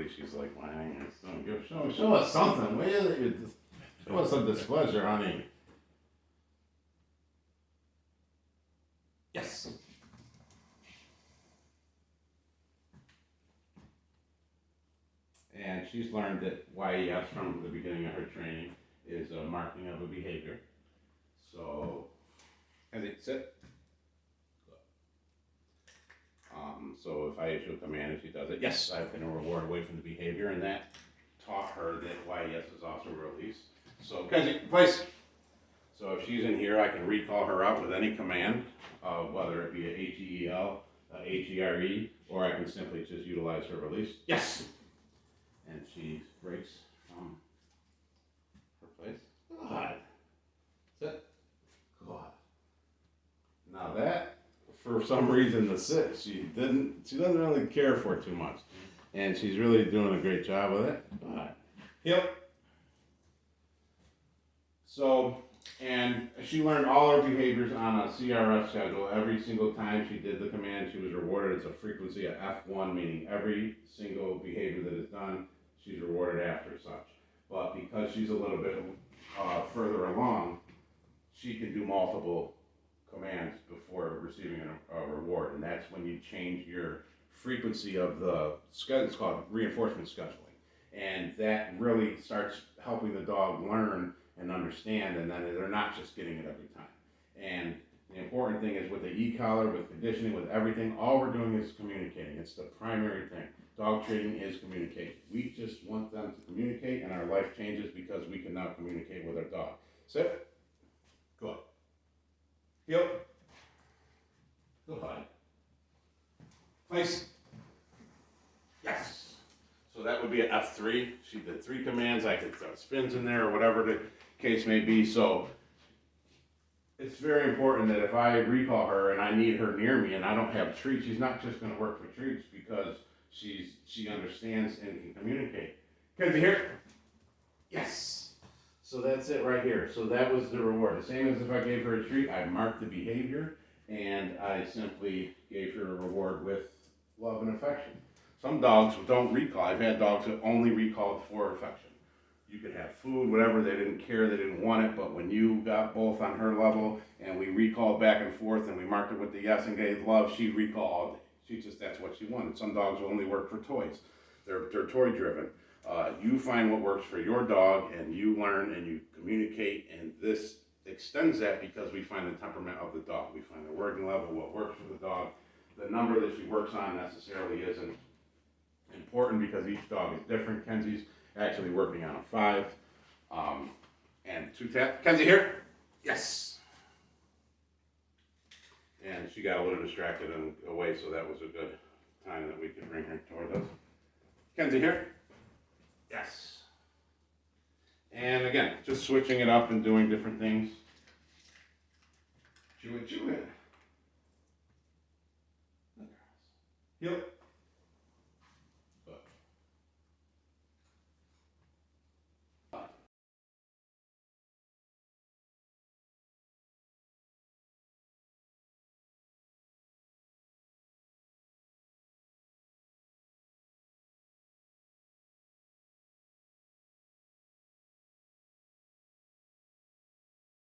immediately she's like, whining. Show us something, will you? Show us some displeasure, honey. Yes. And she's learned that YES from the beginning of her training is a marking of a behavior. So, as it sit. So if I issue a command and she does it, yes, I can reward away from the behavior, and that taught her that YES is also release. So, Kenzie, place. So if she's in here, I can recall her out with any command, whether it be a HEEL, a HERE, or I can simply just utilize her release. Yes! And she breaks from her place. Good. Sit. Good. Now that, for some reason, the sit, she doesn't really care for it too much. And she's really doing a great job with it. Good. Yep. So, and she learned all her behaviors on a CRF schedule. Every single time she did the command, she was rewarded. It's a frequency of F1, meaning every single behavior that is done, she's rewarded after such. But because she's a little bit further along, she can do multiple commands before receiving a reward. And that's when you change your frequency of the schedule. It's called reinforcement scheduling. And that really starts helping the dog learn and understand, and then they're not just getting it every time. And the important thing is with the e-collar, with conditioning, with everything, all we're doing is communicating. It's the primary thing. Dog training is communication. We just want them to communicate, and our life changes because we can now communicate with our dog. Sit. Good. Heel. Good. Place. Yes. So that would be an F3. She did 3 commands. I could throw spins in there or whatever the case may be. So it's very important that if I recall her and I need her near me and I don't have a treat, she's not just going to work for treats because she understands and can communicate. Kenzie, here. Yes. So that's it right here. So that was the reward. The same as if I gave her a treat, I marked the behavior and I simply gave her a reward with love and affection. Some dogs don't recall. I've had dogs that only recalled for affection. You could have food, whatever, they didn't care, they didn't want it, but when you got both on her level and we recalled back and forth and we marked it with the yes and gave love, she recalled. That's what she wanted. Some dogs will only work for toys. They're toy driven. You find what works for your dog and you learn and you communicate, and this extends that because we find the temperament of the dog. We find the working level, what works for the dog. The number that she works on necessarily isn't important because each dog is different. Kenzie's actually working on a 5. And 2 tap. Kenzie, here. Yes. And she got a little distracted and away, so that was a good time that we could bring her toward us. Kenzie, here. Yes. And again, just switching it up and doing different things. Chew it, chew it. Heel.